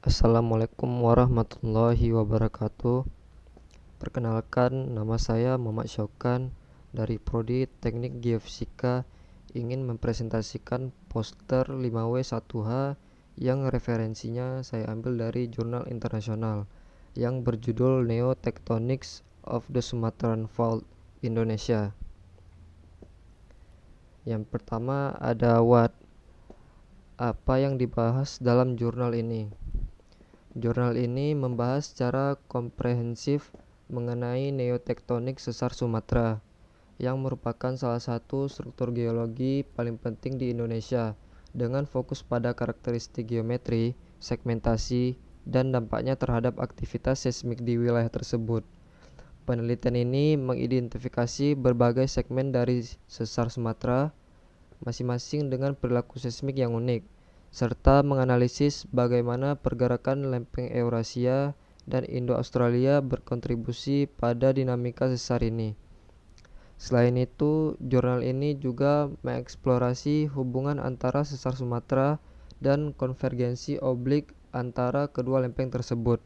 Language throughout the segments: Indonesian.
Assalamualaikum warahmatullahi wabarakatuh. Perkenalkan, nama saya Muhammad Syaukan dari Prodi Teknik Geofisika ingin mempresentasikan poster 5W1H yang referensinya saya ambil dari jurnal internasional yang berjudul Neo-Tectonics of the Sumatran Fault Indonesia. Yang pertama ada what. Apa yang dibahas dalam jurnal ini? Jurnal ini membahas secara komprehensif mengenai neotektonik sesar Sumatera, yang merupakan salah satu struktur geologi paling penting di Indonesia, dengan fokus pada karakteristik geometri, segmentasi, dan dampaknya terhadap aktivitas seismik di wilayah tersebut. Penelitian ini mengidentifikasi berbagai segmen dari sesar Sumatera, masing-masing dengan perilaku seismik yang unik, serta menganalisis bagaimana pergerakan lempeng Eurasia dan Indo-Australia berkontribusi pada dinamika sesar ini. Selain itu, jurnal ini juga mengeksplorasi hubungan antara sesar Sumatera dan konvergensi oblik antara kedua lempeng tersebut,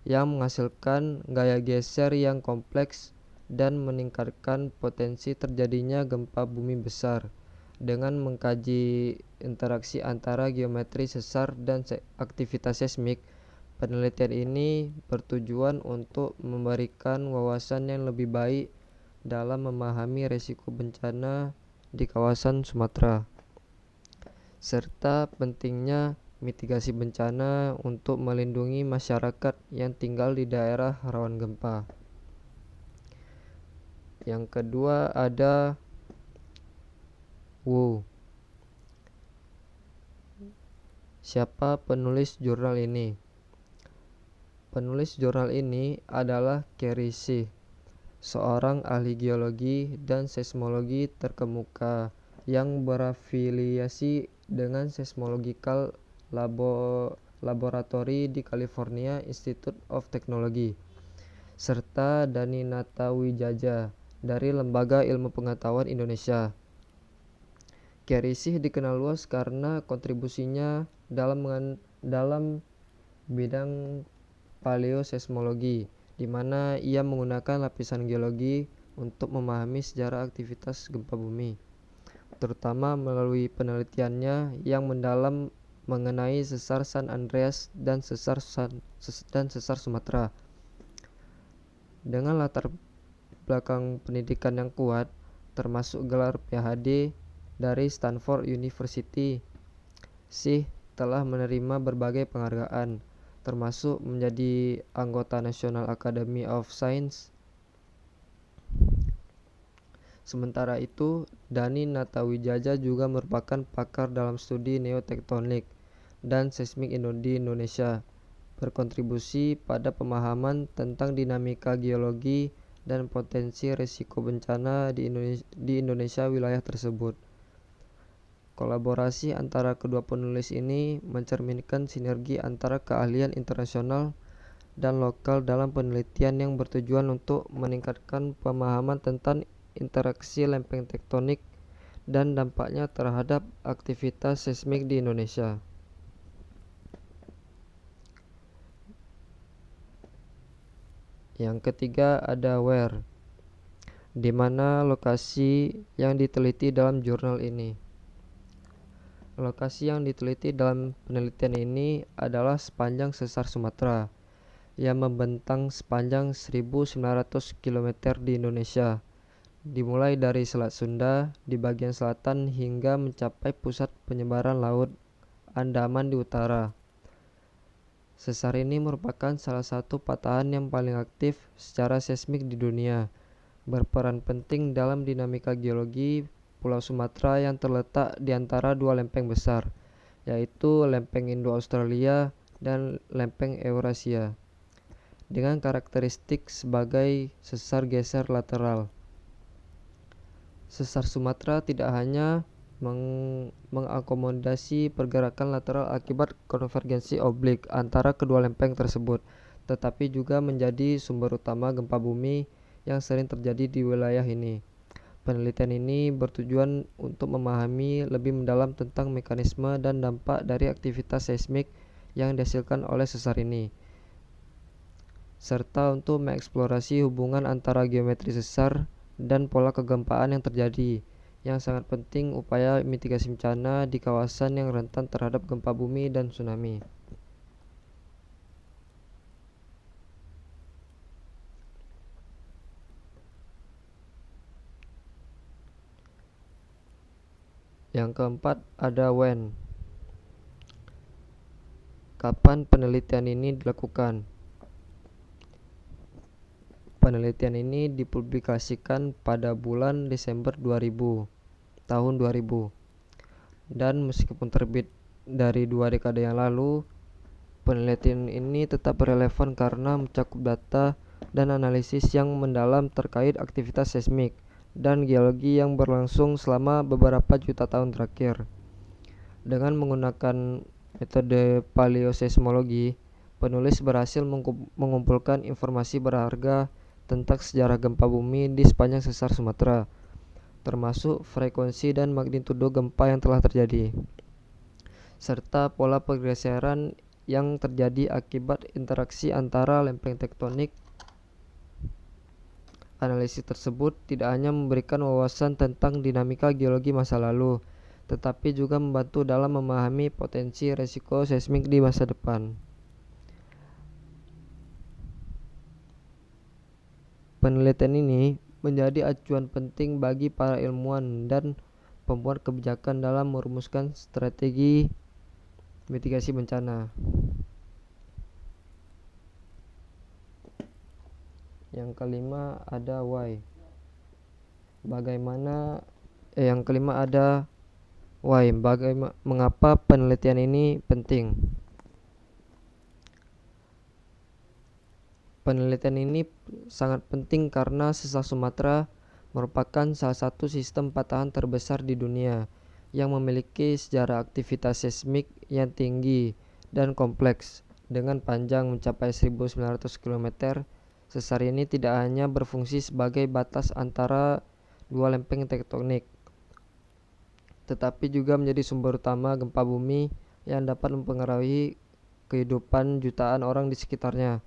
yang menghasilkan gaya geser yang kompleks dan meningkatkan potensi terjadinya gempa bumi besar. Dengan mengkaji interaksi antara geometri sesar dan aktivitas seismik, penelitian ini bertujuan untuk memberikan wawasan yang lebih baik dalam memahami risiko bencana di kawasan Sumatera, serta pentingnya mitigasi bencana untuk melindungi masyarakat yang tinggal di daerah rawan gempa. Yang kedua ada Wu. Siapa penulis jurnal ini? Penulis jurnal ini adalah Kerry Shih, seorang ahli geologi dan seismologi terkemuka yang berafiliasi dengan Seismological Laboratory di California Institute of Technology, serta Dani Natawijaja dari Lembaga Ilmu Pengetahuan Indonesia. Kerry Shih dikenal luas karena kontribusinya dalam bidang paleoseismologi, di mana ia menggunakan lapisan geologi untuk memahami sejarah aktivitas gempa bumi, terutama melalui penelitiannya yang mendalam mengenai sesar San Andreas dan sesar Sumatera. Dengan latar belakang pendidikan yang kuat, termasuk gelar PhD dari Stanford University, Shih telah menerima berbagai penghargaan, termasuk menjadi anggota National Academy of Science. Sementara itu, Dani Natawijaja juga merupakan pakar dalam studi neotektonik dan seismik di Indonesia, berkontribusi pada pemahaman tentang dinamika geologi dan potensi risiko bencana di Indonesia wilayah tersebut. Kolaborasi antara kedua penulis ini mencerminkan sinergi antara keahlian internasional dan lokal dalam penelitian yang bertujuan untuk meningkatkan pemahaman tentang interaksi lempeng tektonik dan dampaknya terhadap aktivitas seismik di Indonesia. Yang ketiga ada where, di mana lokasi yang diteliti dalam jurnal ini. Lokasi yang diteliti dalam penelitian ini adalah sepanjang sesar Sumatera, yang membentang sepanjang 1.900 km di Indonesia, dimulai dari Selat Sunda di bagian selatan hingga mencapai pusat penyebaran Laut Andaman di utara. Sesar ini merupakan salah satu patahan yang paling aktif secara seismik di dunia, berperan penting dalam dinamika geologi Pulau Sumatera yang terletak di antara dua lempeng besar, yaitu lempeng Indo-Australia dan lempeng Eurasia, dengan karakteristik sebagai sesar geser lateral. Sesar Sumatera tidak hanya mengakomodasi pergerakan lateral akibat konvergensi oblik antara kedua lempeng tersebut, tetapi juga menjadi sumber utama gempa bumi yang sering terjadi di wilayah ini. Penelitian ini bertujuan untuk memahami lebih mendalam tentang mekanisme dan dampak dari aktivitas seismik yang dihasilkan oleh sesar ini, serta untuk mengeksplorasi hubungan antara geometri sesar dan pola kegempaan yang terjadi, yang sangat penting upaya mitigasi bencana di kawasan yang rentan terhadap gempa bumi dan tsunami. Yang keempat ada when. Kapan penelitian ini dilakukan? Penelitian ini dipublikasikan pada bulan Desember tahun 2000. Dan meskipun terbit dari 2 dekade yang lalu, penelitian ini tetap relevan karena mencakup data dan analisis yang mendalam terkait aktivitas seismik dan geologi yang berlangsung selama beberapa juta tahun terakhir. Dengan menggunakan metode paleoseismologi, penulis berhasil mengumpulkan informasi berharga tentang sejarah gempa bumi di sepanjang sesar Sumatera, termasuk frekuensi dan magnitudo gempa yang telah terjadi, serta pola pergeseran yang terjadi akibat interaksi antara lempeng tektonik. Analisis tersebut tidak hanya memberikan wawasan tentang dinamika geologi masa lalu, tetapi juga membantu dalam memahami potensi resiko seismik di masa depan. Penelitian ini menjadi acuan penting bagi para ilmuwan dan pembuat kebijakan dalam merumuskan strategi mitigasi bencana. Yang kelima ada why. Mengapa penelitian ini penting? Penelitian ini sangat penting karena sesar Sumatera merupakan salah satu sistem patahan terbesar di dunia yang memiliki sejarah aktivitas seismik yang tinggi dan kompleks. Dengan panjang mencapai 1.900 km, sesar ini tidak hanya berfungsi sebagai batas antara dua lempeng tektonik, tetapi juga menjadi sumber utama gempa bumi yang dapat mempengaruhi kehidupan jutaan orang di sekitarnya.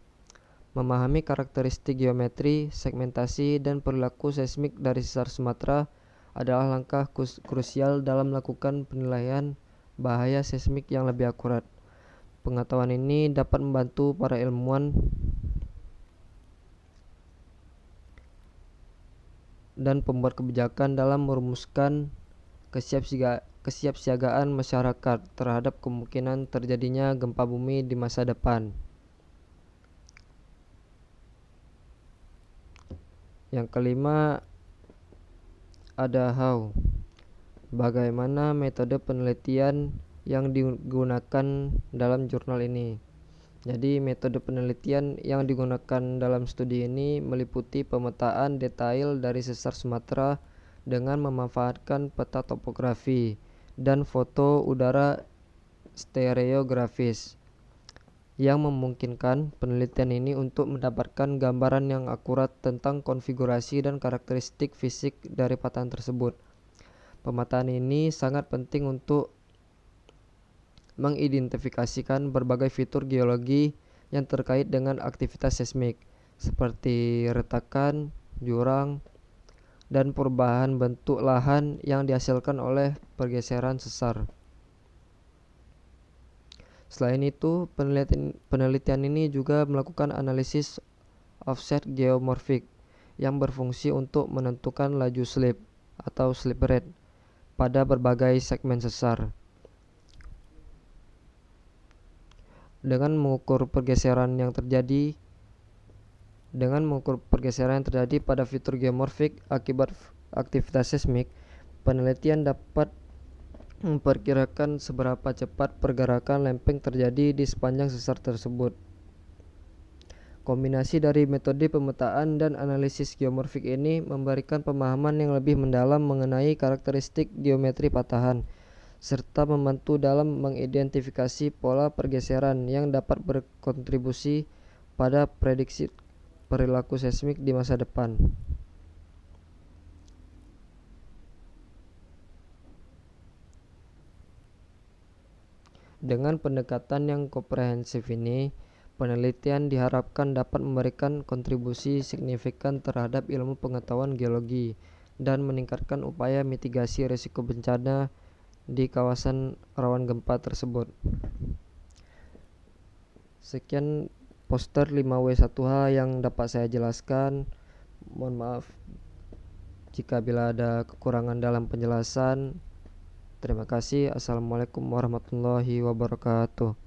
Memahami karakteristik geometri, segmentasi, dan perilaku seismik dari sesar Sumatera adalah langkah krusial dalam melakukan penilaian bahaya seismik yang lebih akurat. Pengetahuan ini dapat membantu para ilmuwan dan pembuat kebijakan dalam merumuskan kesiapsiagaan masyarakat terhadap kemungkinan terjadinya gempa bumi di masa depan. Yang kelima ada how. Bagaimana metode penelitian yang digunakan dalam jurnal ini? Jadi metode penelitian yang digunakan dalam studi ini meliputi pemetaan detail dari sesar Sumatera dengan memanfaatkan peta topografi dan foto udara stereografis yang memungkinkan penelitian ini untuk mendapatkan gambaran yang akurat tentang konfigurasi dan karakteristik fisik dari patahan tersebut. Pemetaan ini sangat penting untuk mengidentifikasikan berbagai fitur geologi yang terkait dengan aktivitas seismik, seperti retakan, jurang, dan perubahan bentuk lahan yang dihasilkan oleh pergeseran sesar. Selain itu, penelitian ini juga melakukan analisis offset geomorphic yang berfungsi untuk menentukan laju slip atau slip rate pada berbagai segmen sesar. Dengan mengukur pergeseran yang terjadi pada fitur geomorfik akibat aktivitas seismik, penelitian dapat memperkirakan seberapa cepat pergerakan lempeng terjadi di sepanjang sesar tersebut. Kombinasi dari metode pemetaan dan analisis geomorfik ini memberikan pemahaman yang lebih mendalam mengenai karakteristik geometri patahan, serta membantu dalam mengidentifikasi pola pergeseran yang dapat berkontribusi pada prediksi perilaku seismik di masa depan. Dengan pendekatan yang komprehensif ini, penelitian diharapkan dapat memberikan kontribusi signifikan terhadap ilmu pengetahuan geologi dan meningkatkan upaya mitigasi risiko bencana di kawasan rawan gempa tersebut. Sekian poster 5W1H yang dapat saya jelaskan. Mohon maaf jika bila ada kekurangan dalam penjelasan. Terima kasih. Assalamualaikum warahmatullahi wabarakatuh.